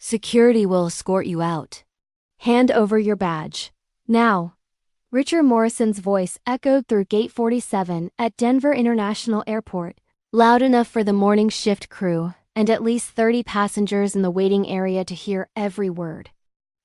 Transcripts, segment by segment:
Security will escort you out. Hand over your badge. Now. Richard Morrison's voice echoed through Gate 47 at Denver International Airport, loud enough for the morning shift crew and at least 30 passengers in the waiting area to hear every word.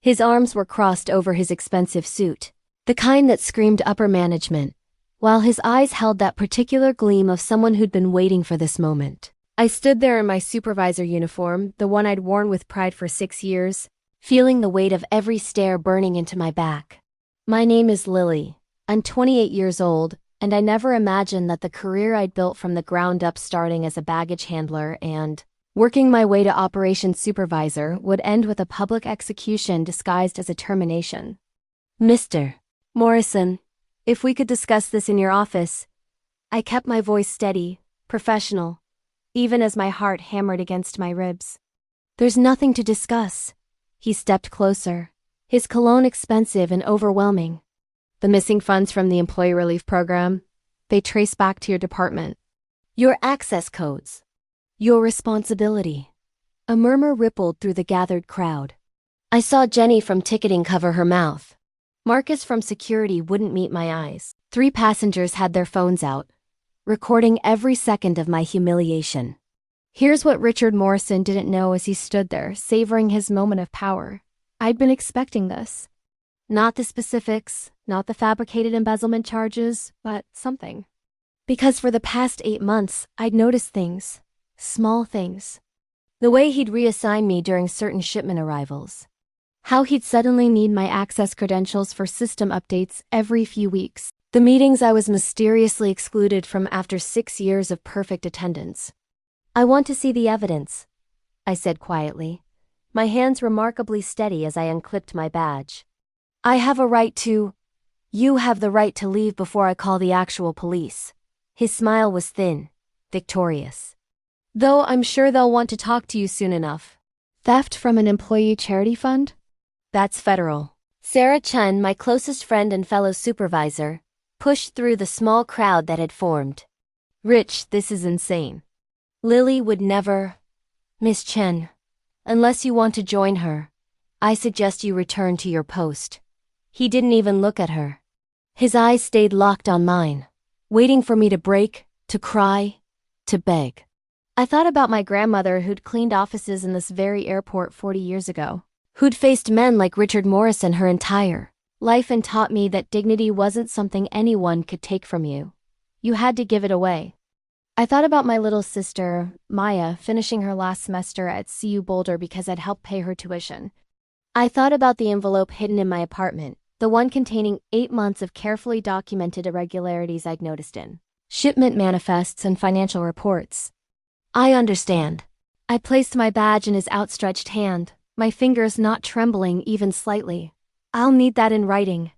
His arms were crossed over his expensive suit, the kind that screamed upper management, while his eyes held that particular gleam of someone who'd been waiting for this moment. I stood there in my supervisor uniform, the one I'd worn with pride for 6 years, feeling the weight of every stare burning into my back. My name is Lily. I'm 28 years old, and I never imagined that the career I'd built from the ground up, starting as a baggage handler and working my way to operations supervisor, would end with a public execution disguised as a termination. Mr. Morrison, if we could discuss this in your office. I kept my voice steady, professional, even as my heart hammered against my ribs. There's nothing to discuss. He stepped closer, his cologne expensive and overwhelming. The missing funds from the employee relief program, they trace back to your department. Your access codes. Your responsibility. A murmur rippled through the gathered crowd. I saw Jenny from ticketing cover her mouth. Marcus from security wouldn't meet my eyes. 3 passengers had their phones out, recording every second of my humiliation. Here's what Richard Morrison didn't know as he stood there, savoring his moment of power. I'd been expecting this. Not the specifics, not the fabricated embezzlement charges, but something. Because for the past 8 months, I'd noticed things. Small things. The way he'd reassign me during certain shipment arrivals. How he'd suddenly need my access credentials for system updates every few weeks. The meetings I was mysteriously excluded from after 6 years of perfect attendance. I want to see the evidence, I said quietly, my hands remarkably steady as I unclipped my badge. I have a right to... You have the right to leave before I call the actual police. His smile was thin, victorious. Though I'm sure they'll want to talk to you soon enough. Theft from an employee charity fund? That's federal. Sarah Chen, my closest friend and fellow supervisor, pushed through the small crowd that had formed. Rich, this is insane. Lily would never... Miss Chen, unless you want to join her, I suggest you return to your post. He didn't even look at her. His eyes stayed locked on mine, waiting for me to break, to cry, to beg. I thought about my grandmother who'd cleaned offices in this very airport 40 years ago, who'd faced men like Richard Morrison her entire life and taught me that dignity wasn't something anyone could take from you. You had to give it away. I thought about my little sister, Maya, finishing her last semester at CU Boulder because I'd helped pay her tuition. I thought about the envelope hidden in my apartment, the one containing 8 months of carefully documented irregularities I'd noticed in shipment manifests and financial reports. I understand. I placed my badge in his outstretched hand, my fingers not trembling even slightly. I'll need that in writing.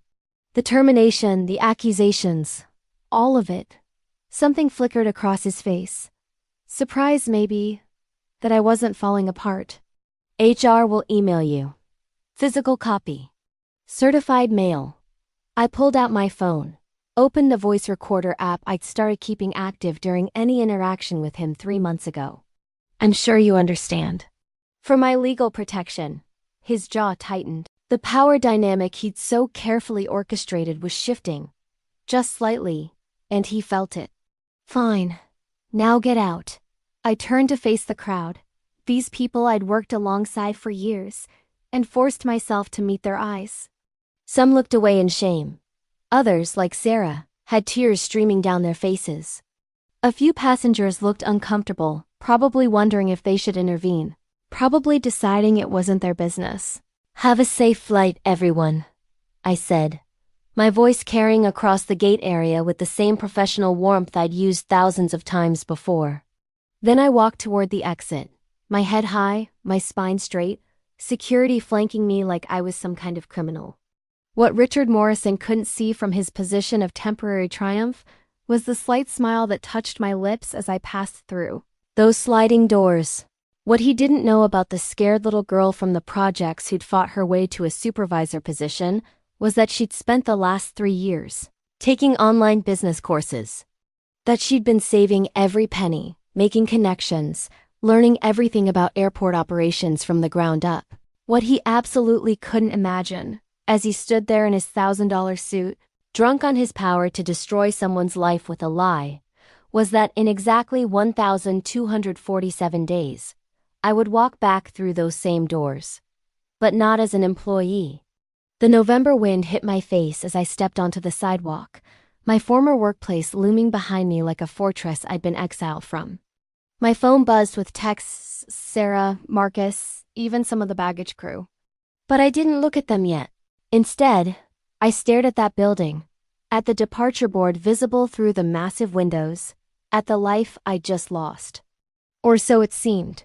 The termination, the accusations, all of it. Something flickered across his face. Surprise, maybe, that I wasn't falling apart. HR will email you. Physical copy. Certified mail. I pulled out my phone, opened the voice recorder app I'd started keeping active during any interaction with him 3 months ago. I'm sure you understand. For my legal protection. His jaw tightened. The power dynamic he'd so carefully orchestrated was shifting. Just slightly, and he felt it. Fine. Now get out. I turned to face the crowd, these people I'd worked alongside for years, and forced myself to meet their eyes. Some looked away in shame. Others, like Sarah, had tears streaming down their faces. A few passengers looked uncomfortable, probably wondering if they should intervene, probably deciding it wasn't their business. Have a safe flight, everyone, I said, my voice carrying across the gate area with the same professional warmth I'd used thousands of times before. Then I walked toward the exit, my head high, my spine straight, security flanking me like I was some kind of criminal. What Richard Morrison couldn't see from his position of temporary triumph was the slight smile that touched my lips as I passed through those sliding doors. What he didn't know about the scared little girl from the projects who'd fought her way to a supervisor position was that she'd spent the last 3 years taking online business courses. That she'd been saving every penny, making connections, learning everything about airport operations from the ground up. What he absolutely couldn't imagine, as he stood there in his $1,000 suit, drunk on his power to destroy someone's life with a lie, was that in exactly 1,247 days, I would walk back through those same doors. But not as an employee. The November wind hit my face as I stepped onto the sidewalk, my former workplace looming behind me like a fortress I'd been exiled from. My phone buzzed with texts, Sarah, Marcus, even some of the baggage crew. But I didn't look at them yet. Instead, I stared at that building, at the departure board visible through the massive windows, at the life I'd just lost. Or so it seemed.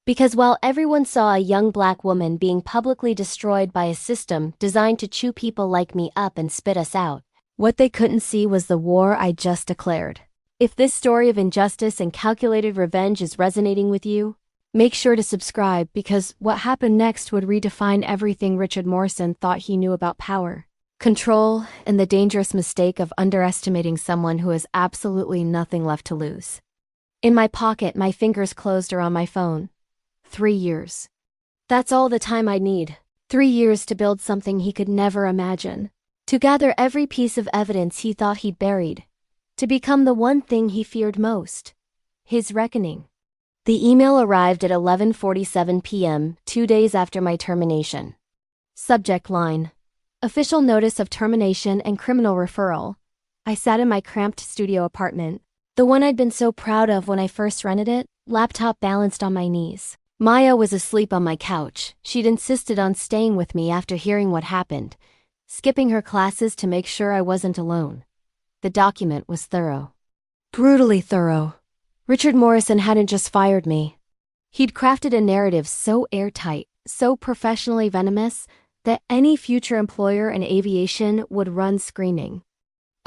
Because while everyone saw a young black woman being publicly destroyed by a system designed to chew people like me up and spit us out, what they couldn't see was the war I just declared. If this story of injustice and calculated revenge is resonating with you, make sure to subscribe because what happened next would redefine everything Richard Morrison thought he knew about power, control, and the dangerous mistake of underestimating someone who has absolutely nothing left to lose. In my pocket, my fingers closed around my phone. 3 years. That's all the time I'd need. 3 years to build something he could never imagine. To gather every piece of evidence he thought he'd buried. To become the one thing he feared most. His reckoning. The email arrived at 11:47 p.m., 2 days after my termination. Subject line: Official notice of termination and criminal referral. I sat in my cramped studio apartment, the one I'd been so proud of when I first rented it, laptop balanced on my knees. Maya was asleep on my couch. She'd insisted on staying with me after hearing what happened, skipping her classes to make sure I wasn't alone. The document was thorough. Brutally thorough. Richard Morrison hadn't just fired me. He'd crafted a narrative so airtight, so professionally venomous, that any future employer in aviation would run screaming.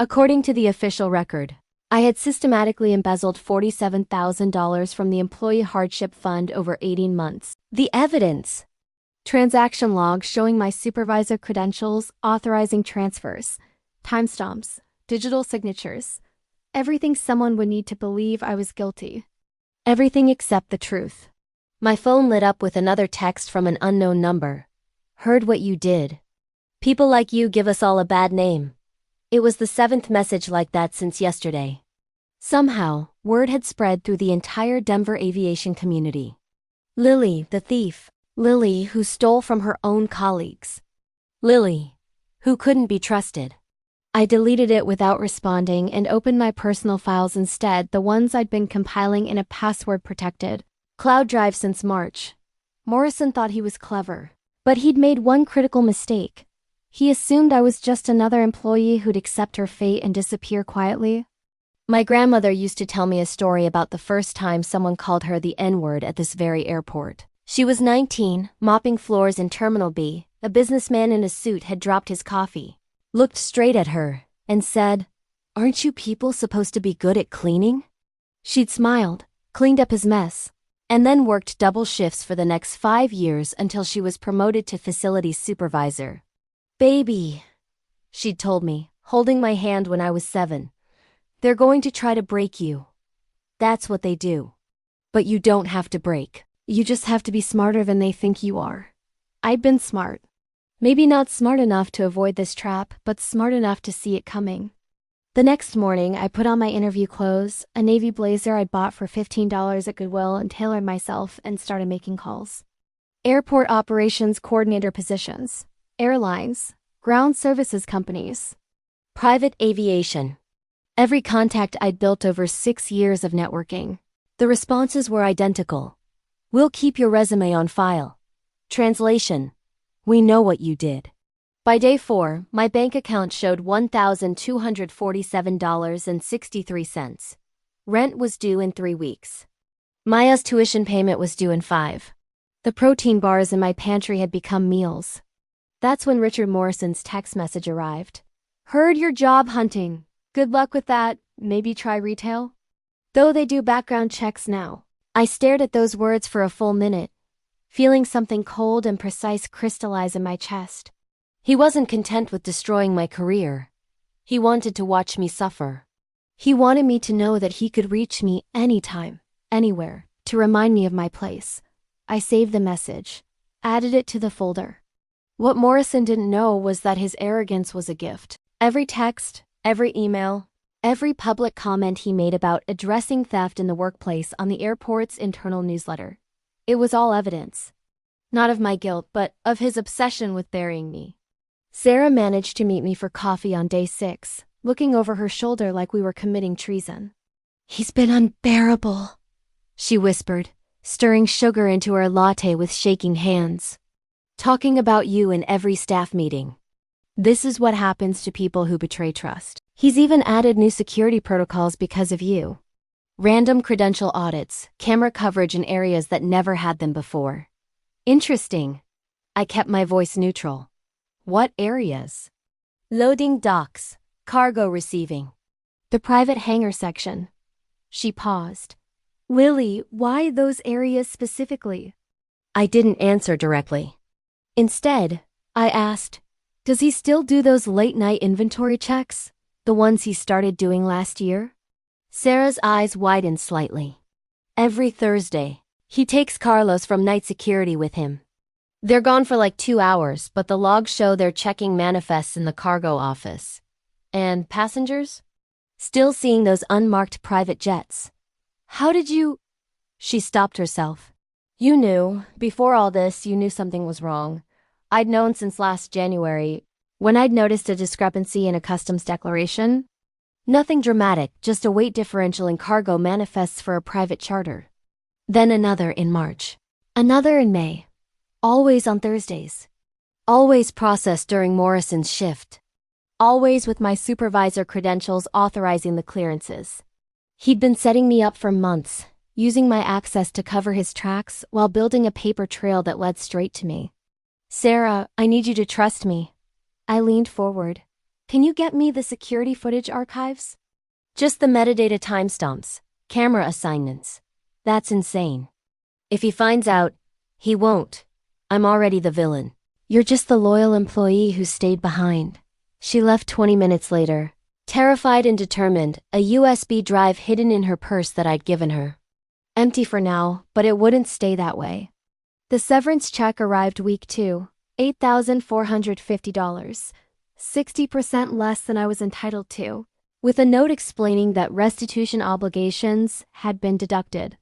According to the official record, I had systematically embezzled $47,000 from the Employee Hardship Fund over 18 months. The evidence! Transaction logs showing my supervisor credentials, authorizing transfers, timestamps, digital signatures. Everything someone would need to believe I was guilty. Everything except the truth. My phone lit up with another text from an unknown number. Heard what you did. People like you give us all a bad name. It was the 7th message like that since yesterday. Somehow, word had spread through the entire Denver aviation community. Lily, the thief. Lily, who stole from her own colleagues. Lily, who couldn't be trusted. I deleted it without responding and opened my personal files instead, the ones I'd been compiling in a password-protected cloud drive since March. Morrison thought he was clever, but he'd made one critical mistake. He assumed I was just another employee who'd accept her fate and disappear quietly. My grandmother used to tell me a story about the first time someone called her the N-word at this very airport. She was 19, mopping floors in Terminal B. A businessman in a suit had dropped his coffee, looked straight at her, and said, "Aren't you people supposed to be good at cleaning?" She'd smiled, cleaned up his mess, and then worked double shifts for the next 5 years until she was promoted to facilities supervisor. "Baby," she'd told me, holding my hand when I was 7. "They're going to try to break you. That's what they do. But you don't have to break. You just have to be smarter than they think you are." I'd been smart. Maybe not smart enough to avoid this trap, but smart enough to see it coming. The next morning, I put on my interview clothes, a navy blazer I'd bought for $15 at Goodwill, and tailored myself and started making calls. Airport operations coordinator positions, airlines, ground services companies, private aviation. Every contact I'd built over 6 years of networking. The responses were identical. "We'll keep your resume on file." Translation: "We know what you did." By day 4, my bank account showed $1,247.63. Rent was due in 3 weeks. Maya's tuition payment was due in 5. The protein bars in my pantry had become meals. That's when Richard Morrison's text message arrived. "Heard you're job hunting. Good luck with that. Maybe try retail?" Though they do background checks now. I stared at those words for a full minute, feeling something cold and precise crystallize in my chest. He wasn't content with destroying my career. He wanted to watch me suffer. He wanted me to know that he could reach me anytime, anywhere, To remind me of my place, I saved the message, added it to the folder. What Morrison didn't know was that his arrogance was a gift. Every text, every email, every public comment he made about addressing theft in the workplace on the airport's internal newsletter. It was all evidence. Not of my guilt, but of his obsession with burying me. Sarah managed to meet me for coffee on day 6, looking over her shoulder like we were committing treason. "He's been unbearable," she whispered, stirring sugar into her latte with shaking hands. "Talking about you in every staff meeting. This is what happens to people who betray trust. He's even added new security protocols because of you. Random credential audits, camera coverage in areas that never had them before." "Interesting." I kept my voice neutral. "What areas?" "Loading docks, cargo receiving, the private hangar section." She paused. "Lily, why those areas specifically?" I didn't answer directly. Instead, I asked, "Does he still do those late-night inventory checks? The ones he started doing last year?" Sarah's eyes widened slightly. "Every Thursday, he takes Carlos from night security with him. They're gone for like 2 hours, but the logs show they're checking manifests in the cargo office. And passengers? Still seeing those unmarked private jets. How did you—" She stopped herself. "You knew. Before all this, you knew something was wrong. I'd known since last January, when I'd noticed a discrepancy in a customs declaration. Nothing dramatic, just a weight differential in cargo manifests for a private charter. Then another in March. Another in May. Always on Thursdays. Always processed during Morrison's shift. Always with my supervisor credentials authorizing the clearances. He'd been setting me up for months, using my access to cover his tracks while building a paper trail that led straight to me. Sarah, I need you to trust me." I leaned forward. "Can you get me the security footage archives?" "Just the metadata timestamps, camera assignments. That's insane. If he finds out, he won't. I'm already the villain." "You're just the loyal employee who stayed behind." She left 20 minutes later, terrified and determined, a USB drive hidden in her purse that I'd given her. Empty for now, but it wouldn't stay that way. The severance check arrived week 2, $8,450, 60% less than I was entitled to, with a note explaining that restitution obligations had been deducted.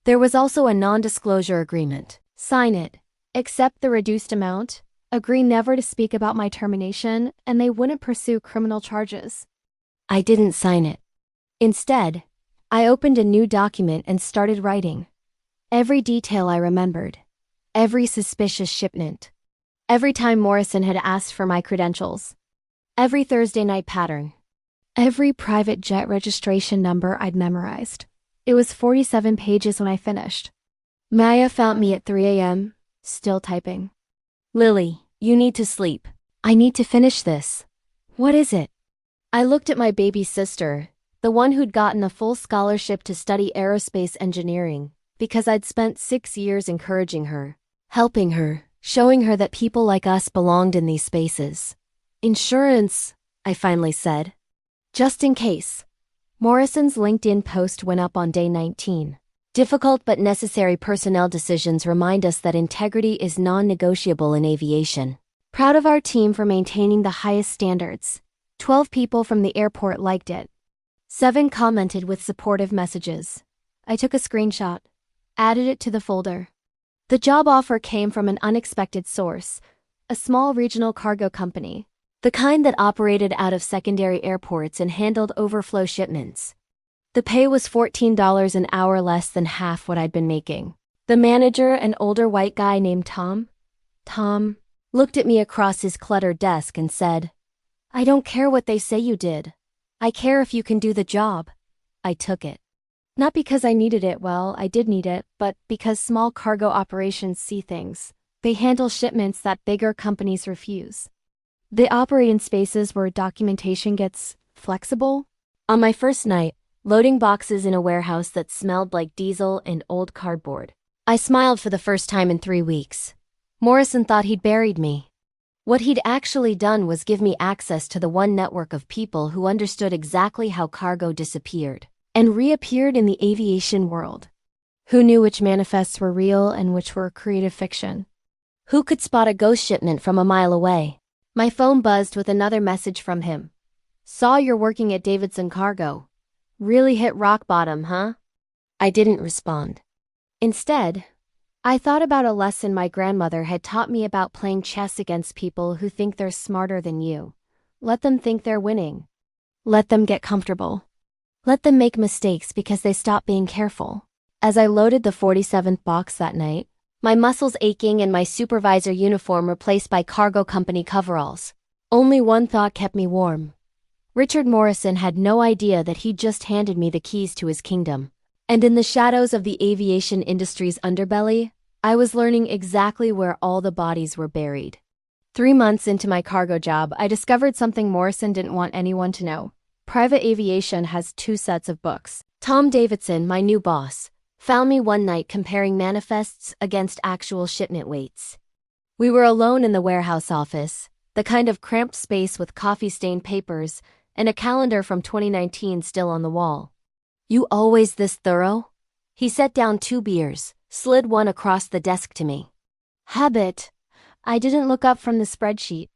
There was also a non-disclosure agreement. Sign it, accept the reduced amount, agree never to speak about my termination, and they wouldn't pursue criminal charges. I didn't sign it. Instead, I opened a new document and started writing. Every detail I remembered. Every suspicious shipment. Every time Morrison had asked for my credentials. Every Thursday night pattern. Every private jet registration number I'd memorized. It was 47 pages when I finished. Maya found me at 3 a.m., still typing. "Lily, you need to sleep. I need to finish this." "What is it?" I looked at my baby sister, the one who'd gotten a full scholarship to study aerospace engineering, because I'd spent 6 years encouraging her, helping her, showing her that people like us belonged in these spaces. "Insurance," I finally said. "Just in case." Morrison's LinkedIn post went up on day 19. Difficult but necessary personnel decisions remind us that integrity is non-negotiable in aviation. Proud of our team for maintaining the highest standards. 12 people from the airport liked it. 7 commented with supportive messages. I took a screenshot, added it to the folder. The job offer came from an unexpected source, a small regional cargo company, the kind that operated out of secondary airports and handled overflow shipments. The pay was $14 an hour, less than half what I'd been making. The manager, an older white guy named Tom, looked at me across his cluttered desk and said, "I don't care what they say you did. I care if you can do the job." I took it. Not because I needed it, well, I did need it, but because small cargo operations see things. They handle shipments that bigger companies refuse. They operate in spaces where documentation gets flexible. On my first night, loading boxes in a warehouse that smelled like diesel and old cardboard, I smiled for the first time in 3 weeks. Morrison thought he'd buried me. What he'd actually done was give me access to the one network of people who understood exactly how cargo disappeared and reappeared in the aviation world. Who knew which manifests were real and which were creative fiction? Who could spot a ghost shipment from a mile away? My phone buzzed with another message from him. Saw you're working at Davidson Cargo. Really hit rock bottom, huh? I didn't respond. Instead, I thought about a lesson my grandmother had taught me about playing chess against people who think they're smarter than you. Let them think they're winning. Let them get comfortable. Let them make mistakes because they stop being careful. As I loaded the 47th box that night, my muscles aching and my supervisor uniform replaced by cargo company coveralls, only one thought kept me warm. Richard Morrison had no idea that he'd just handed me the keys to his kingdom. And in the shadows of the aviation industry's underbelly, I was learning exactly where all the bodies were buried. 3 months into my cargo job, I discovered something Morrison didn't want anyone to know. Private aviation has 2 sets of books. Tom Davidson, my new boss, found me one night comparing manifests against actual shipment weights. We were alone in the warehouse office, the kind of cramped space with coffee-stained papers and a calendar from 2019 still on the wall. You always this thorough? He set down 2 beers, slid one across the desk to me. Habit. I didn't look up from the spreadsheet.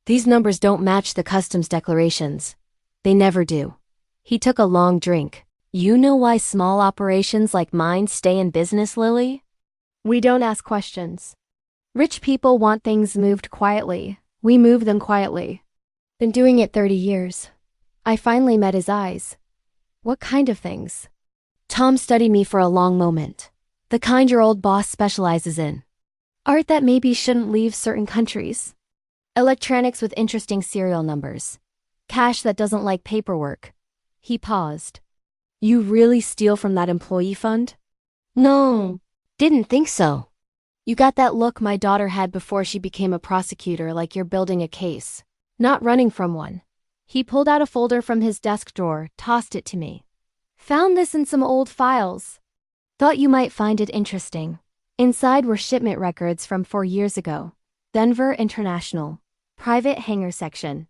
These numbers don't match the customs declarations. They never do. He took a long drink. You know why small operations like mine stay in business, Lily? We don't ask questions. Rich people want things moved quietly. We move them quietly. Been doing it 30 years. I finally met his eyes. What kind of things? Tom studied me for a long moment. The kind your old boss specializes in. Art that maybe shouldn't leave certain countries. Electronics with interesting serial numbers. Cash that doesn't like paperwork. He paused. You really steal from that employee fund? No, didn't think so. You got that look my daughter had before she became a prosecutor, like you're building a case, not running from one. He pulled out a folder from his desk drawer, tossed it to me. Found this in some old files. Thought you might find it interesting. Inside were shipment records from 4 years ago. Denver International. Private hangar section.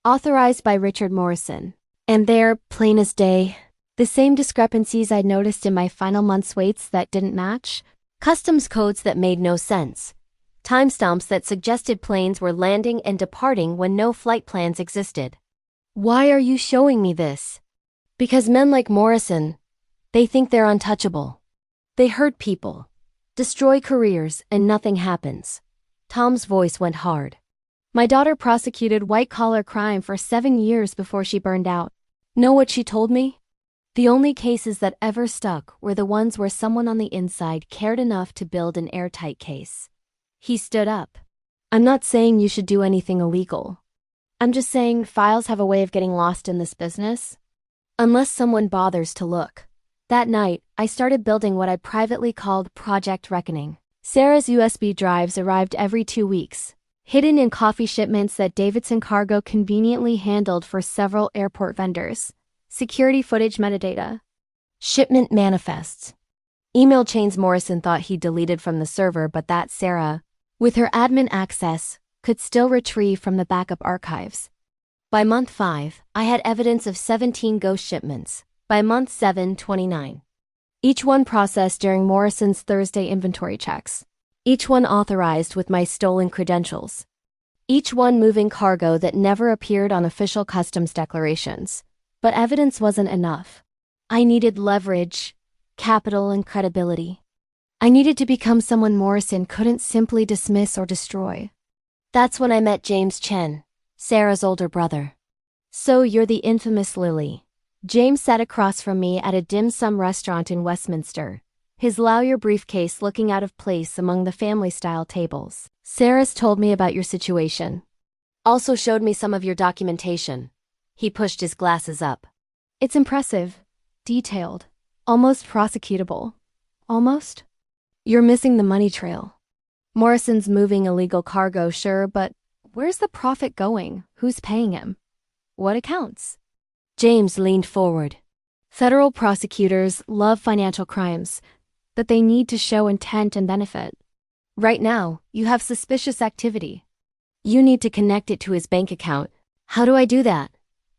Authorized by Richard Morrison. And there, plain as day, the same discrepancies I'd noticed in my final month's weights that didn't match. Customs codes that made no sense. Timestamps that suggested planes were landing and departing when no flight plans existed. Why are you showing me this? Because men like Morrison, they think they're untouchable. They hurt people, destroy careers, and nothing happens. Tom's voice went hard. My daughter prosecuted white-collar crime for 7 years before she burned out. Know what she told me? The only cases that ever stuck were the ones where someone on the inside cared enough to build an airtight case. He stood up. I'm not saying you should do anything illegal. I'm just saying files have a way of getting lost in this business. Unless someone bothers to look. That night, I started building what I privately called Project Reckoning. Sarah's USB drives arrived every 2 weeks, hidden in coffee shipments that Davidson Cargo conveniently handled for several airport vendors. Security footage metadata. Shipment manifests. Email chains Morrison thought he deleted from the server, but that Sarah, with her admin access, could still retrieve from the backup archives. By month 5, I had evidence of 17 ghost shipments. By month 7, 29. Each one processed during Morrison's Thursday inventory checks. Each one authorized with my stolen credentials. Each one moving cargo that never appeared on official customs declarations. But evidence wasn't enough. I needed leverage, capital, and credibility. I needed to become someone Morrison couldn't simply dismiss or destroy. That's when I met James Chen, Sarah's older brother. So you're the infamous Lily. James sat across from me at a dim sum restaurant in Westminster, his Lawyer briefcase looking out of place among the family-style tables. Sarah's told me about your situation. Also showed me some of your documentation. He pushed his glasses up. It's impressive, detailed, almost prosecutable. Almost? You're missing the money trail. Morrison's moving illegal cargo, sure, but where's the profit going? Who's paying him? What accounts? James leaned forward. Federal prosecutors love financial crimes, but they need to show intent and benefit. Right now, you have suspicious activity. You need to connect it to his bank account. How do I do that?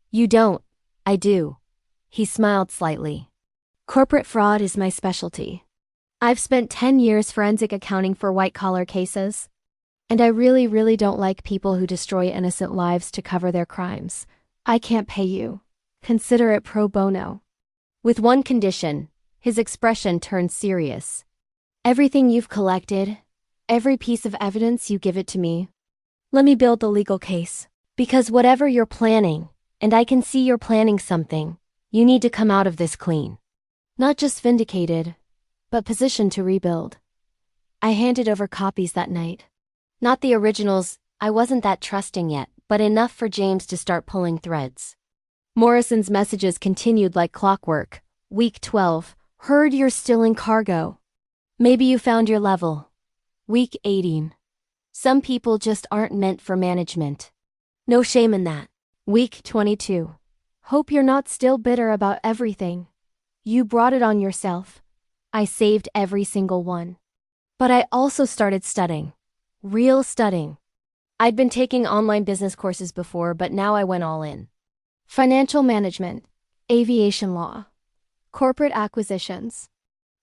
You don't. I do. He smiled slightly. Corporate fraud is my specialty. I've spent 10 years forensic accounting for white-collar cases. And I really don't like people who destroy innocent lives to cover their crimes. I can't pay you. Consider it pro bono. With one condition, his expression turned serious. Everything you've collected, every piece of evidence, you give it to me. Let me build the legal case. Because whatever you're planning, and I can see you're planning something, you need to come out of this clean. Not just vindicated, but positioned to rebuild. I handed over copies that night. Not the originals, I wasn't that trusting yet, but enough for James to start pulling threads. Morrison's messages continued like clockwork. Week 12, heard you're still in cargo. Maybe you found your level. Week 18. Some people just aren't meant for management. No shame in that. Week 22. Hope you're not still bitter about everything. You brought it on yourself. I saved every single one. But I also started studying. Real studying. I'd been taking online business courses before, but now I went all in. Financial management, aviation law, corporate acquisitions.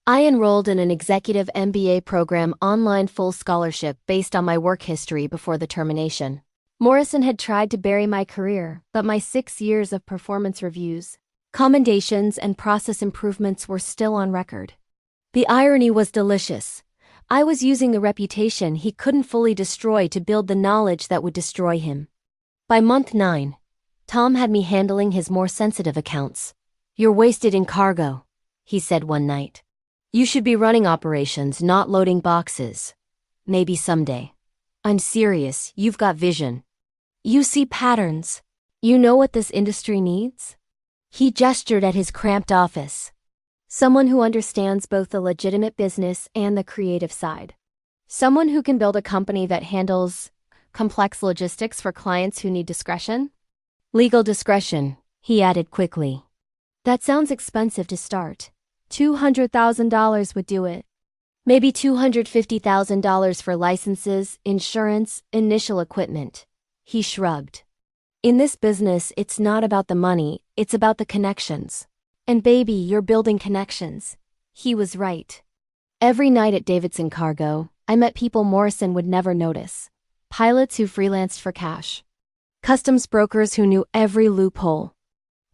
I enrolled in an executive MBA program online full scholarship based on my work history before the termination. Morrison had tried to bury my career, but my 6 years of performance reviews, commendations, and process improvements were still on record. The irony was delicious. I was using the reputation he couldn't fully destroy to build the knowledge that would destroy him. By month 9, Tom had me handling his more sensitive accounts. You're wasted in cargo, he said one night. You should be running operations, not loading boxes. Maybe someday. I'm serious, you've got vision. You see patterns. You know what this industry needs? He gestured at his cramped office. Someone who understands both the legitimate business and the creative side. Someone who can build a company that handles complex logistics for clients who need discretion. Legal discretion, he added quickly. That sounds expensive to start. $200,000 would do it. Maybe $250,000 for licenses, insurance, initial equipment. He shrugged. In this business, it's not about the money, it's about the connections. And baby, you're building connections. He was right. Every night at Davidson Cargo, I met people Morrison would never notice. Pilots who freelanced for cash. Customs brokers who knew every loophole.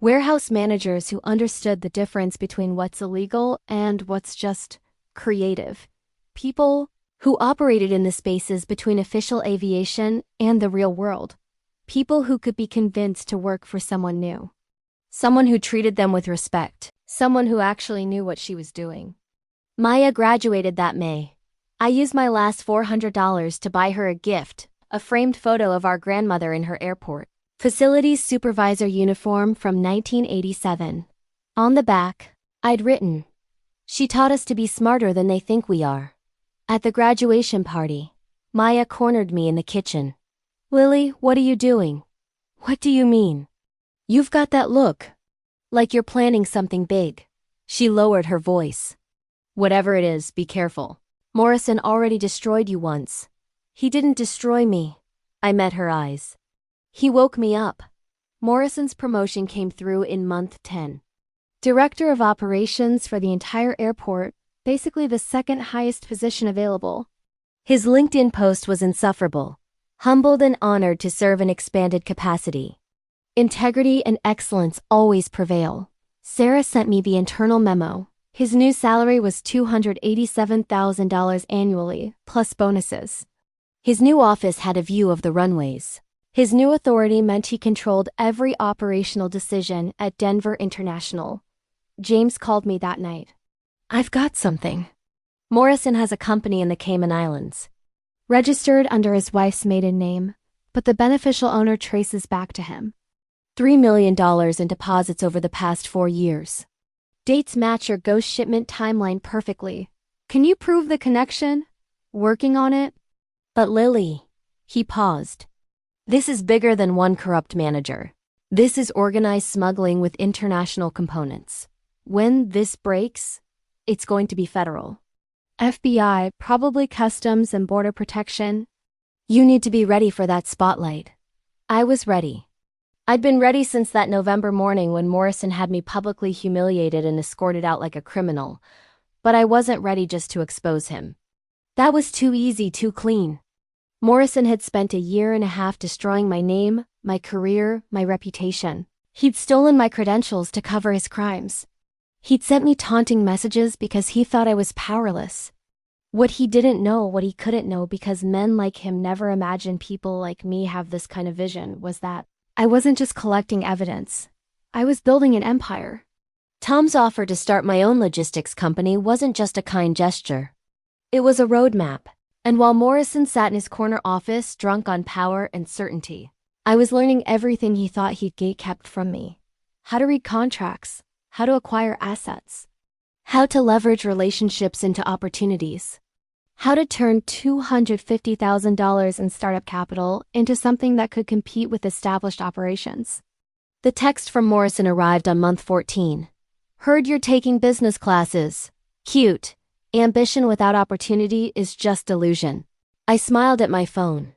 Warehouse managers who understood the difference between what's illegal and what's just creative. People who operated in the spaces between official aviation and the real world. People who could be convinced to work for someone new. Someone who treated them with respect. Someone who actually knew what she was doing. Maya graduated that May. I used my last $400 to buy her a gift, a framed photo of our grandmother in her airport facilities supervisor uniform from 1987. On the back, I'd written, "She taught us to be smarter than they think we are." At the graduation party, Maya cornered me in the kitchen. "Lily, what are you doing?" "What do you mean?" "You've got that look. Like you're planning something big." She lowered her voice. "Whatever it is, be careful. Morrison already destroyed you once." "He didn't destroy me." I met her eyes. "He woke me up." Morrison's promotion came through in month 10. Director of Operations for the entire airport, basically the second highest position available. His LinkedIn post was insufferable. Humbled and honored to serve an expanded capacity. Integrity and excellence always prevail. Sarah sent me the internal memo. His new salary was $287,000 annually, plus bonuses. His new office had a view of the runways. His new authority meant he controlled every operational decision at Denver International. James called me that night. "I've got something." Morrison has a company in the Cayman Islands. Registered under his wife's maiden name, but the beneficial owner traces back to him. $3 million in deposits over the past 4 years. Dates match your ghost shipment timeline perfectly. Can you prove the connection? Working on it? But Lily, he paused. This is bigger than one corrupt manager. This is organized smuggling with international components. When this breaks, it's going to be federal. FBI, probably Customs and Border Protection. You need to be ready for that spotlight. I was ready. I'd been ready since that November morning when Morrison had me publicly humiliated and escorted out like a criminal. but I wasn't ready just to expose him. That was too easy, too clean. Morrison had spent a year and a half destroying my name, my career, my reputation. He'd stolen my credentials to cover his crimes. He'd sent me taunting messages because he thought I was powerless. What he didn't know, what he couldn't know, because men like him never imagined people like me have this kind of vision, was that I wasn't just collecting evidence. I was building an empire. Tom's offer to start my own logistics company wasn't just a kind gesture. It was a roadmap. And while Morrison sat in his corner office, drunk on power and certainty, I was learning everything he thought he'd gatekept from me. How to read contracts, how to acquire assets, how to leverage relationships into opportunities, how to turn $250,000 in startup capital into something that could compete with established operations. The text from Morrison arrived on month 14. Heard you're taking business classes. Cute. Ambition without opportunity is just delusion. I smiled at my phone.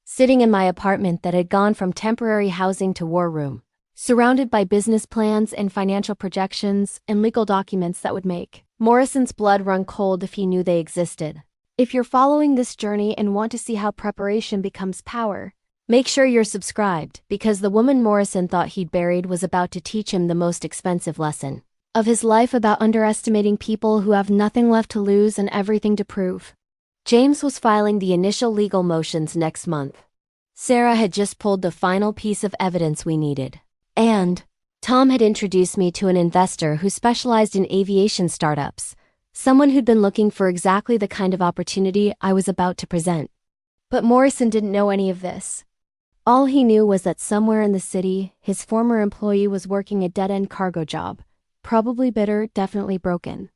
Sitting in my apartment that had gone from temporary housing to war room, surrounded by business plans and financial projections and legal documents that would make Morrison's blood run cold if he knew they existed. If you're following this journey and want to see how preparation becomes power, make sure you're subscribed, because the woman Morrison thought he'd buried was about to teach him the most expensive lesson of his life about underestimating people who have nothing left to lose and everything to prove. James was filing the initial legal motions next month. Sarah had just pulled the final piece of evidence we needed. And Tom had introduced me to an investor who specialized in aviation startups, someone who'd been looking for exactly the kind of opportunity I was about to present. But Morrison didn't know any of this. All he knew was that somewhere in the city, his former employee was working a dead-end cargo job. Probably bitter, definitely broken.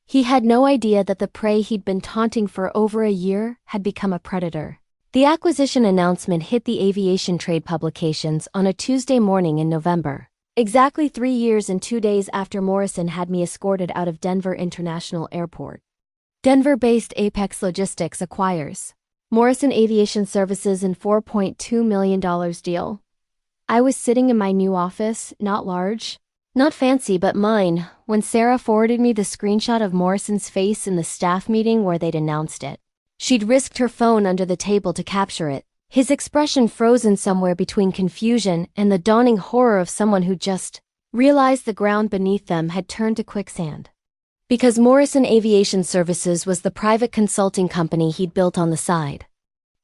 He had no idea that the prey he'd been taunting for over a year had become a predator. The acquisition announcement hit the aviation trade publications on a Tuesday morning in November, exactly 3 years and 2 days after Morrison had me escorted out of Denver International Airport. Denver-based Apex Logistics acquires Morrison Aviation Services in $4.2 million deal. I was sitting in my new office, not large, not fancy, but mine, when Sarah forwarded me the screenshot of Morrison's face in the staff meeting where they'd announced it. She'd risked her phone under the table to capture it, his expression frozen somewhere between confusion and the dawning horror of someone who just realized the ground beneath them had turned to quicksand. Because Morrison Aviation Services was the private consulting company he'd built on the side.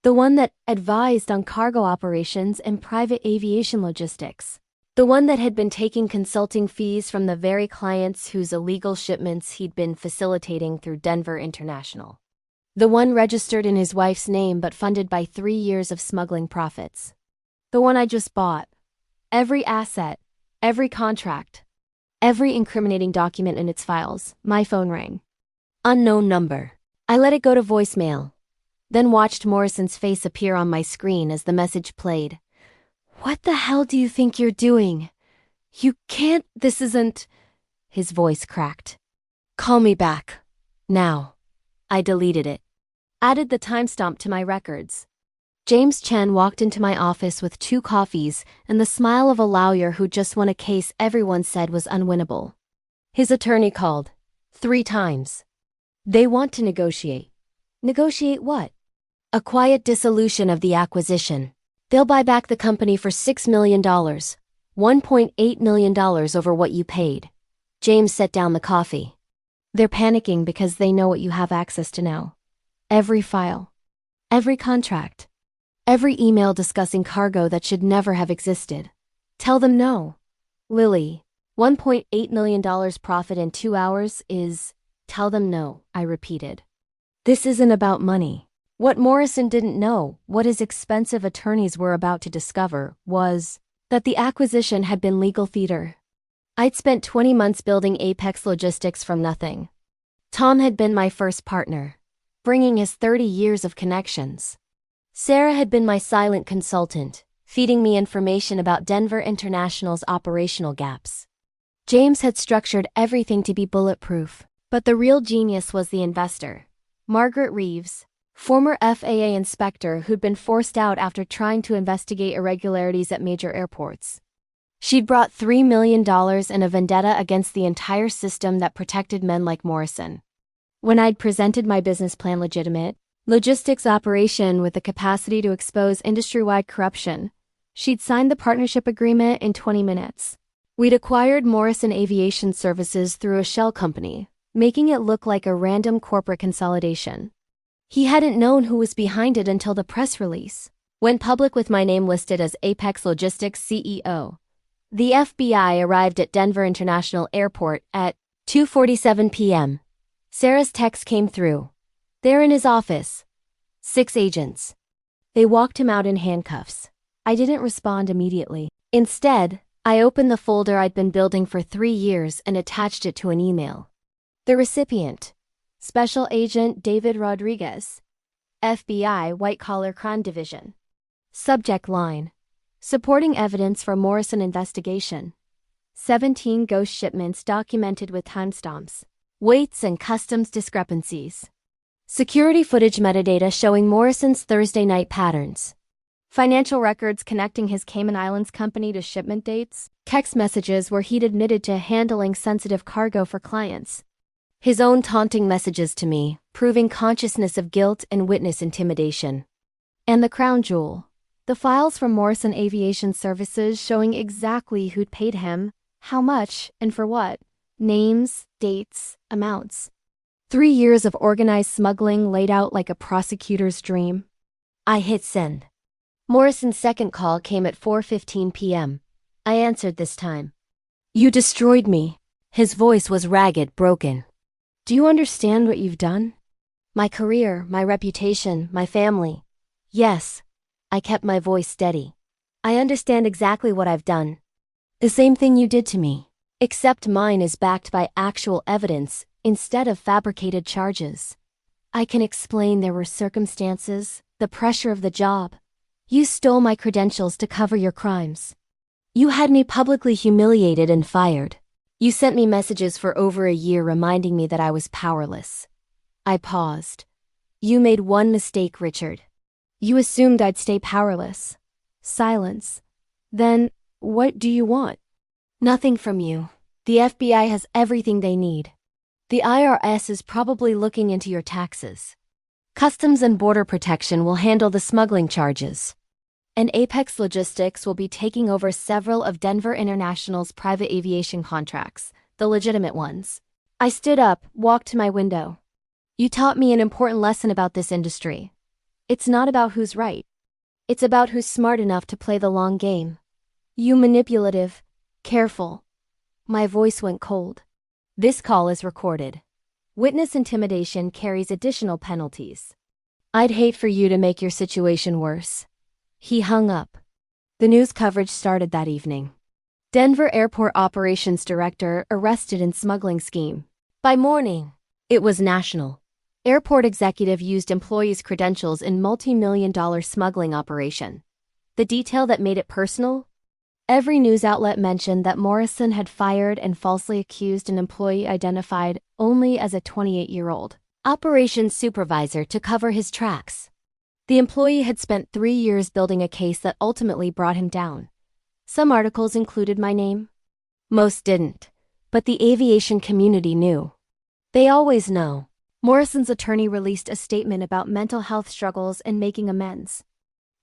The one that advised on cargo operations and private aviation logistics. The one that had been taking consulting fees from the very clients whose illegal shipments he'd been facilitating through Denver International. The one registered in his wife's name but funded by 3 years of smuggling profits. The one I just bought. Every asset, every contract, every incriminating document in its files. My phone rang. Unknown number. I let it go to voicemail, then watched Morrison's face appear on my screen as the message played. What the hell do you think you're doing? You can't, this isn't... His voice cracked. Call me back. Now. I deleted it. Added the timestamp to my records. James Chen walked into my office with 2 coffees and the smile of a lawyer who just won a case everyone said was unwinnable. His attorney called. 3 times. They want to negotiate. Negotiate what? A quiet dissolution of the acquisition. They'll buy back the company for $6 million, $1.8 million over what you paid. James set down the coffee. They're panicking because they know what you have access to now. Every file. Every contract. Every email discussing cargo that should never have existed. Tell them no. Lily, $1.8 million profit in 2 hours is... Tell them no, I repeated. This isn't about money. What Morrison didn't know, what his expensive attorneys were about to discover, was that the acquisition had been legal theater. I'd spent 20 months building Apex Logistics from nothing. Tom had been my first partner, bringing his 30 years of connections. Sarah had been my silent consultant, feeding me information about Denver International's operational gaps. James had structured everything to be bulletproof, but the real genius was the investor, Margaret Reeves, former FAA inspector who'd been forced out after trying to investigate irregularities at major airports. She'd brought $3 million and a vendetta against the entire system that protected men like Morrison. When I'd presented my business plan legitimate, logistics operation with the capacity to expose industry-wide corruption, she'd signed the partnership agreement in 20 minutes. We'd acquired Morrison Aviation Services through a shell company, making it look like a random corporate consolidation. He hadn't known who was behind it until the press release went public with my name listed as Apex Logistics CEO. The FBI arrived at Denver International Airport at 2:47 p.m. Sarah's text came through. They're in his office. 6 agents. They walked him out in handcuffs. I didn't respond immediately. Instead, I opened the folder I'd been building for 3 years and attached it to an email. The recipient: Special Agent David Rodriguez, FBI White Collar Crime Division. Subject line: Supporting evidence for Morrison investigation. 17 ghost shipments documented with timestamps, weights and customs discrepancies. Security footage metadata showing Morrison's Thursday night patterns. Financial records connecting his Cayman Islands company to shipment dates. Text messages where he'd admitted to handling sensitive cargo for clients. His own taunting messages to me, proving consciousness of guilt and witness intimidation. And the crown jewel: the files from Morrison Aviation Services showing exactly who'd paid him, how much, and for what. Names, dates, amounts. 3 years of organized smuggling laid out like a prosecutor's dream. I hit send. Morrison's second call came at 4:15 p.m. I answered this time. You destroyed me. His voice was ragged, broken. Do you understand what you've done? My career, my reputation, my family. Yes. I kept my voice steady. I understand exactly what I've done. The same thing you did to me. Except mine is backed by actual evidence instead of fabricated charges. I can explain there were circumstances, the pressure of the job. You stole my credentials to cover your crimes. You had me publicly humiliated and fired. You sent me messages for over a year reminding me that I was powerless. I paused. You made one mistake, Richard. You assumed I'd stay powerless. Silence. Then, what do you want? Nothing from you. The FBI has everything they need. The IRS is probably looking into your taxes. Customs and Border Protection will handle the smuggling charges. And Apex Logistics will be taking over several of Denver International's private aviation contracts, the legitimate ones. I stood up, walked to my window. You taught me an important lesson about this industry. It's not about who's right. It's about who's smart enough to play the long game. You manipulative, careful. My voice went cold. This call is recorded. Witness intimidation carries additional penalties. I'd hate for you to make your situation worse. He hung up. The news coverage started that evening. Denver Airport Operations Director arrested in smuggling scheme. By morning, it was national. Airport executive used employees' credentials in multi-million-dollar smuggling operation. The detail that made it personal? Every news outlet mentioned that Morrison had fired and falsely accused an employee identified only as a 28-year-old operations supervisor to cover his tracks. The employee had spent 3 years building a case that ultimately brought him down. Some articles included my name. Most didn't, but the aviation community knew. They always know. Morrison's attorney released a statement about mental health struggles and making amends.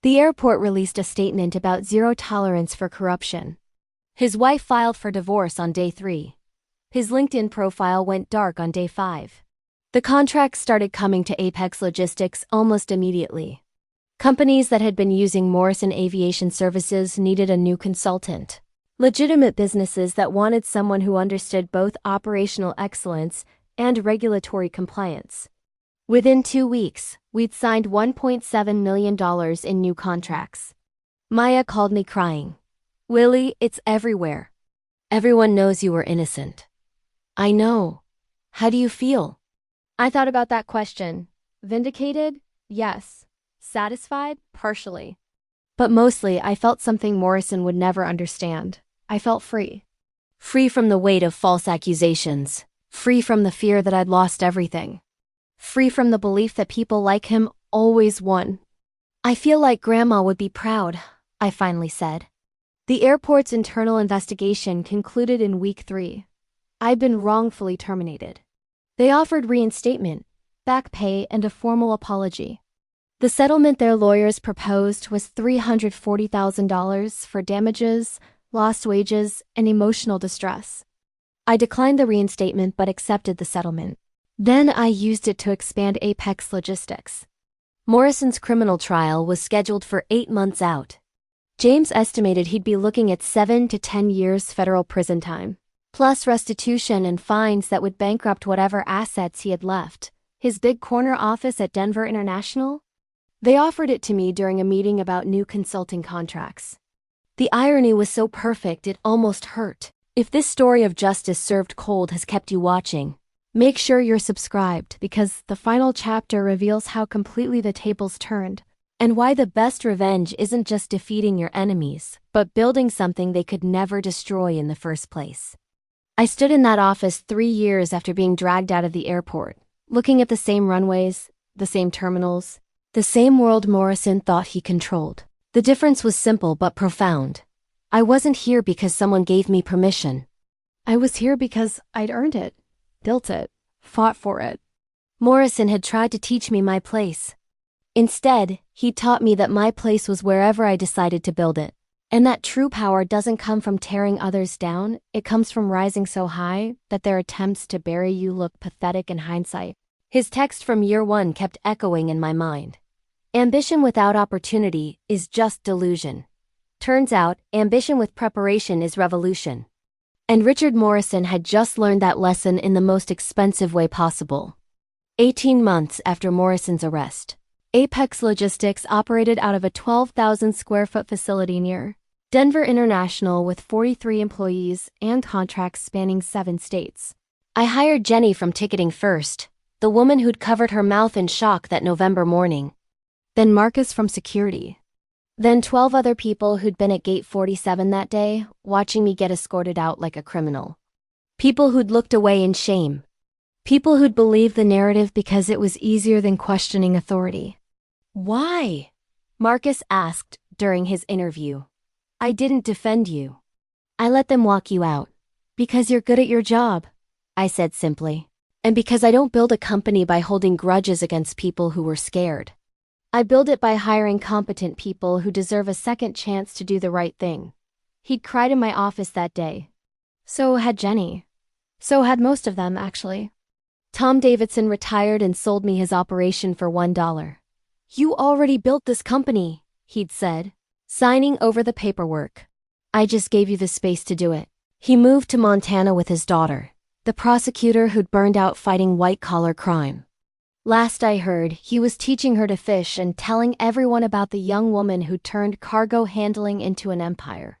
The airport released a statement about zero tolerance for corruption. His wife filed for divorce on day 3. His LinkedIn profile went dark on day 5. The contracts started coming to Apex Logistics almost immediately. Companies that had been using Morrison Aviation Services needed a new consultant. Legitimate businesses that wanted someone who understood both operational excellence and regulatory compliance. Within 2 weeks, we'd signed $1.7 million in new contracts. Maya called me crying. Willie, it's everywhere. Everyone knows you were innocent. I know. How do you feel? I thought about that question. Vindicated? Yes. Satisfied? Partially. But mostly, I felt something Morrison would never understand. I felt free. Free from the weight of false accusations. Free from the fear that I'd lost everything. Free from the belief that people like him always won. I feel like Grandma would be proud, I finally said. The airport's internal investigation concluded in week 3. I'd been wrongfully terminated. They offered reinstatement, back pay, and a formal apology. The settlement their lawyers proposed was $340,000 for damages, lost wages, and emotional distress. I declined the reinstatement but accepted the settlement. Then I used it to expand Apex Logistics. Morrison's criminal trial was scheduled for 8 months out. James estimated he'd be looking at 7 to 10 years federal prison time, plus restitution and fines that would bankrupt whatever assets he had left. His big corner office at Denver International? They offered it to me during a meeting about new consulting contracts. The irony was so perfect it almost hurt. If this story of justice served cold has kept you watching, make sure you're subscribed because the final chapter reveals how completely the tables turned and why the best revenge isn't just defeating your enemies, but building something they could never destroy in the first place. I stood in that office 3 years after being dragged out of the airport, looking at the same runways, the same terminals, the same world Morrison thought he controlled. The difference was simple but profound. I wasn't here because someone gave me permission. I was here because I'd earned it, built it, fought for it. Morrison had tried to teach me my place. Instead, he taught me that my place was wherever I decided to build it. And that true power doesn't come from tearing others down, it comes from rising so high that their attempts to bury you look pathetic in hindsight. His text from year one kept echoing in my mind. Ambition without opportunity is just delusion. Turns out, ambition with preparation is revolution. And Richard Morrison had just learned that lesson in the most expensive way possible. 18 months after Morrison's arrest, Apex Logistics operated out of a 12,000 square foot facility near Denver International with 43 employees and contracts spanning 7 states. I hired Jenny from ticketing first, the woman who'd covered her mouth in shock that November morning. Then Marcus from security. Then 12 other people who'd been at Gate 47 that day, watching me get escorted out like a criminal. People who'd looked away in shame. People who'd believed the narrative because it was easier than questioning authority. Why? Marcus asked during his interview. I didn't defend you. I let them walk you out. Because you're good at your job, I said simply. And because I don't build a company by holding grudges against people who were scared. I build it by hiring competent people who deserve a second chance to do the right thing. He'd cried in my office that day. So had Jenny. So had most of them, actually. Tom Davidson retired and sold me his operation for $1. You already built this company, he'd said, signing over the paperwork. I just gave you the space to do it. He moved to Montana with his daughter, the prosecutor who'd burned out fighting white-collar crime. Last I heard, he was teaching her to fish and telling everyone about the young woman who turned cargo handling into an empire.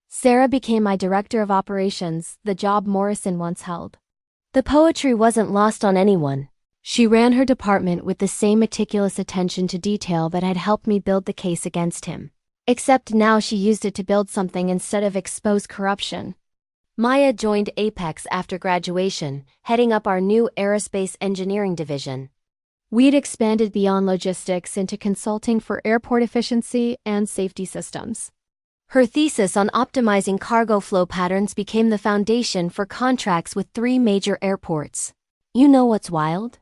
Sarah became my director of operations, the job Morrison once held. The poetry wasn't lost on anyone. She ran her department with the same meticulous attention to detail that had helped me build the case against him. Except now she used it to build something instead of expose corruption. Maya joined Apex after graduation, heading up our new aerospace engineering division. We'd expanded beyond logistics into consulting for airport efficiency and safety systems. Her thesis on optimizing cargo flow patterns became the foundation for contracts with 3 major airports. You know what's wild?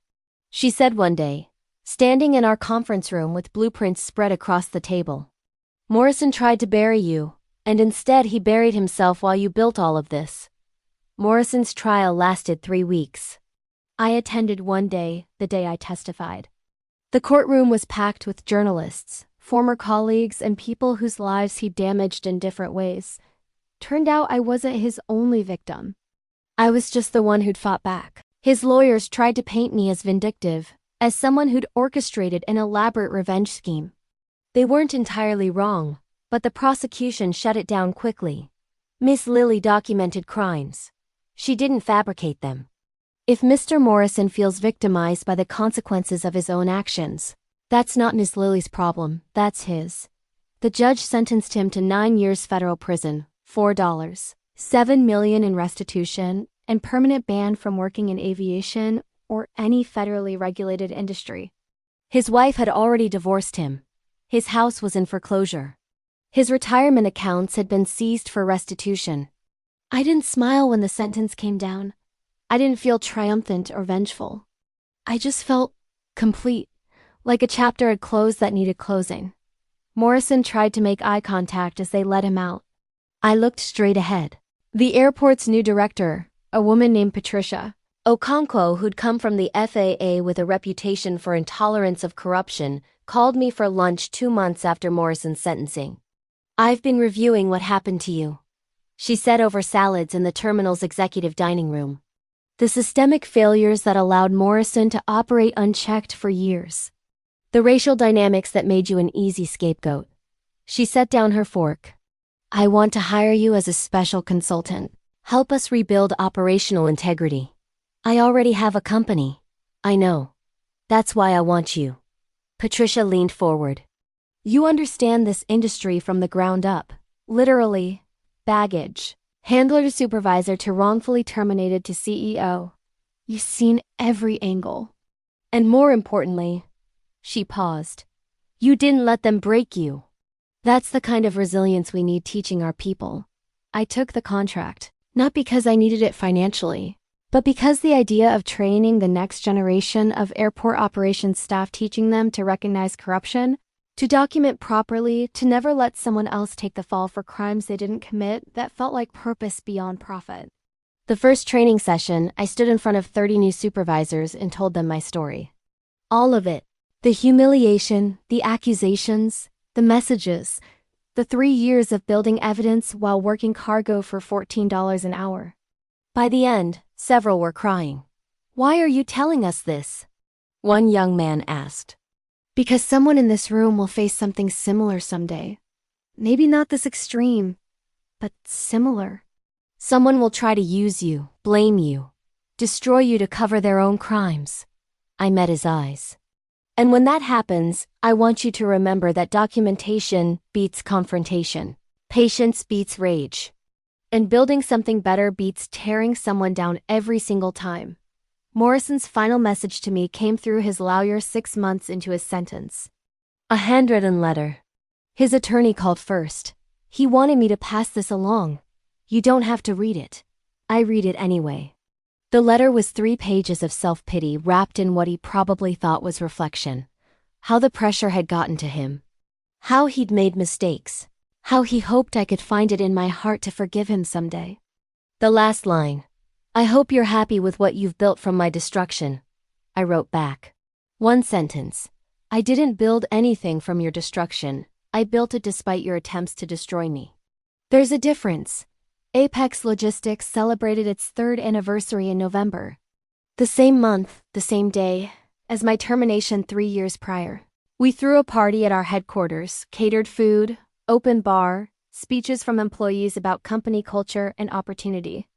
She said one day, standing in our conference room with blueprints spread across the table. Morrison tried to bury you, and instead he buried himself while you built all of this. Morrison's trial lasted 3 weeks. I attended one day, the day I testified. The courtroom was packed with journalists, former colleagues, and people whose lives he damaged in different ways. Turned out I wasn't his only victim. I was just the one who'd fought back. His lawyers tried to paint me as vindictive, as someone who'd orchestrated an elaborate revenge scheme. They weren't entirely wrong, but the prosecution shut it down quickly. Miss Lily documented crimes. She didn't fabricate them. If Mr. Morrison feels victimized by the consequences of his own actions, that's not Miss Lily's problem, that's his. The judge sentenced him to 9 years federal prison, $4, $7 million in restitution, and permanent ban from working in aviation or any federally regulated industry. His wife had already divorced him. His house was in foreclosure. His retirement accounts had been seized for restitution. I didn't smile when the sentence came down. I didn't feel triumphant or vengeful. I just felt complete, like a chapter had closed that needed closing. Morrison tried to make eye contact as they let him out. I looked straight ahead. The airport's new director, a woman named Patricia Okonkwo, who'd come from the FAA with a reputation for intolerance of corruption, called me for lunch 2 months after Morrison's sentencing. "I've been reviewing what happened to you," she said over salads in the terminal's executive dining room. "The systemic failures that allowed Morrison to operate unchecked for years. The racial dynamics that made you an easy scapegoat." She set down her fork. "I want to hire you as a special consultant. Help us rebuild operational integrity. I already have a company." "I know. That's why I want you." Patricia leaned forward. "You understand this industry from the ground up. Literally, baggage. Handler to supervisor to wrongfully terminated to CEO. You've seen every angle. And more importantly," she paused, "you didn't let them break you." That's the kind of resilience we need teaching our people. I took the contract, not because I needed it financially, but because the idea of training the next generation of airport operations staff, teaching them to recognize corruption, to document properly, to never let someone else take the fall for crimes they didn't commit, that felt like purpose beyond profit. The first training session, I stood in front of 30 new supervisors and told them my story. All of it. The humiliation, the accusations, the messages, the 3 years of building evidence while working cargo for $14 an hour. By the end, several were crying. "Why are you telling us this?" one young man asked. "Because someone in this room will face something similar someday. Maybe not this extreme, but similar. Someone will try to use you, blame you, destroy you to cover their own crimes." I met his eyes. "And when that happens, I want you to remember that documentation beats confrontation. Patience beats rage. And building something better beats tearing someone down every single time." Morrison's final message to me came through his lawyer 6 months into his sentence. A handwritten letter. His attorney called first. He wanted me to pass this along. "You don't have to read it." I read it anyway. The letter was 3 pages of self-pity wrapped in what he probably thought was reflection. How the pressure had gotten to him. How he'd made mistakes. How he hoped I could find it in my heart to forgive him someday. The last line. "I hope you're happy with what you've built from my destruction," I wrote back. One sentence. "I didn't build anything from your destruction. I built it despite your attempts to destroy me." There's a difference. Apex Logistics celebrated its 3rd anniversary in November. The same month, the same day, as my termination 3 years prior. We threw a party at our headquarters, catered food, open bar, speeches from employees about company culture and opportunity.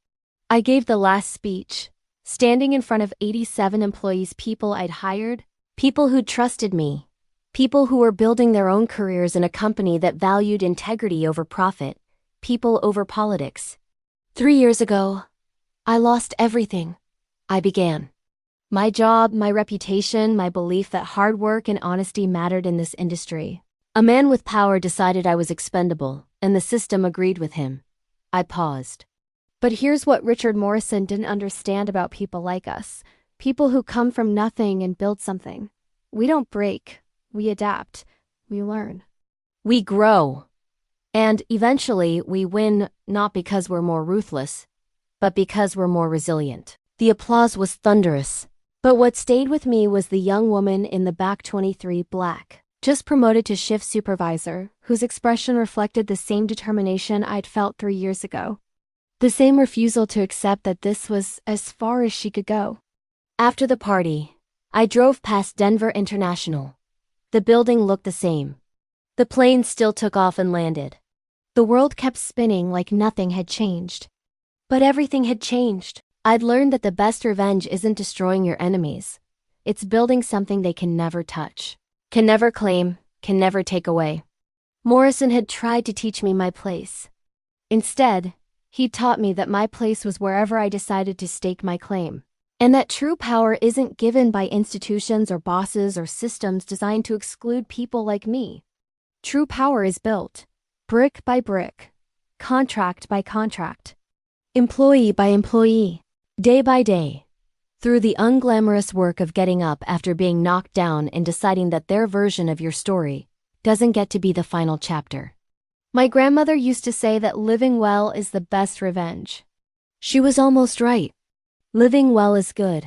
I gave the last speech, standing in front of 87 employees, people I'd hired, people who'd trusted me, people who were building their own careers in a company that valued integrity over profit, people over politics. 3 years ago, I lost everything. I began. My job, my reputation, my belief that hard work and honesty mattered in this industry. A man with power decided I was expendable, and the system agreed with him. I paused. But here's what Richard Morrison didn't understand about people like us. People who come from nothing and build something. We don't break. We adapt. We learn. We grow. And eventually we win, not because we're more ruthless, but because we're more resilient. The applause was thunderous. But what stayed with me was the young woman in the back, 23, black, just promoted to shift supervisor, whose expression reflected the same determination I'd felt 3 years ago. The same refusal to accept that this was as far as she could go. After the party, I drove past Denver International. The building looked the same. The plane still took off and landed. The world kept spinning like nothing had changed. But everything had changed. I'd learned that the best revenge isn't destroying your enemies. It's building something they can never touch, can never claim, can never take away. Morrison had tried to teach me my place. Instead, he taught me that my place was wherever I decided to stake my claim. And that true power isn't given by institutions or bosses or systems designed to exclude people like me. True power is built, brick by brick, contract by contract, employee by employee, Day by day, through the unglamorous work of getting up after being knocked down and deciding that their version of your story doesn't get to be the final chapter. My grandmother used to say that living well is the best revenge. She was almost right. Living well is good,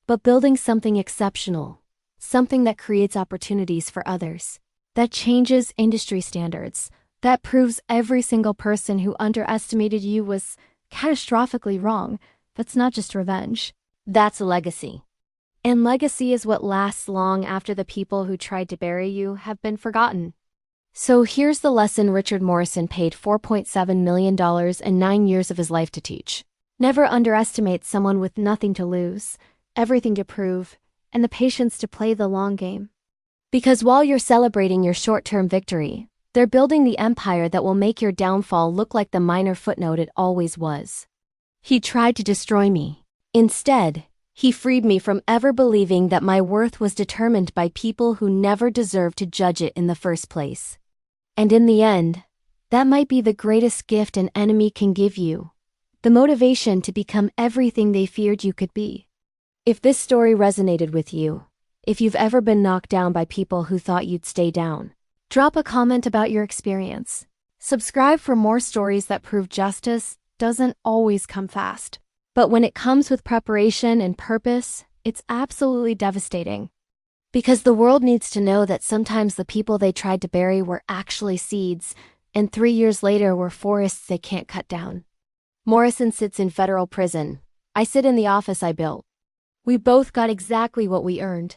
but building something exceptional, something that creates opportunities for others, that changes industry standards, that proves every single person who underestimated you was catastrophically wrong, that's not just revenge. That's a legacy. And legacy is what lasts long after the people who tried to bury you have been forgotten. So here's the lesson Richard Morrison paid $4.7 million and 9 years of his life to teach. Never underestimate someone with nothing to lose, everything to prove, and the patience to play the long game. Because while you're celebrating your short-term victory, they're building the empire that will make your downfall look like the minor footnote it always was. He tried to destroy me. Instead, he freed me from ever believing that my worth was determined by people who never deserved to judge it in the first place. And in the end, that might be the greatest gift an enemy can give you, the motivation to become everything they feared you could be. If this story resonated with you, if you've ever been knocked down by people who thought you'd stay down, drop a comment about your experience. Subscribe for more stories that prove justice doesn't always come fast. But when it comes with preparation and purpose, it's absolutely devastating. Because the world needs to know that sometimes the people they tried to bury were actually seeds, and 3 years later were forests they can't cut down. Morrison sits in federal prison. I sit in the office I built. We both got exactly what we earned.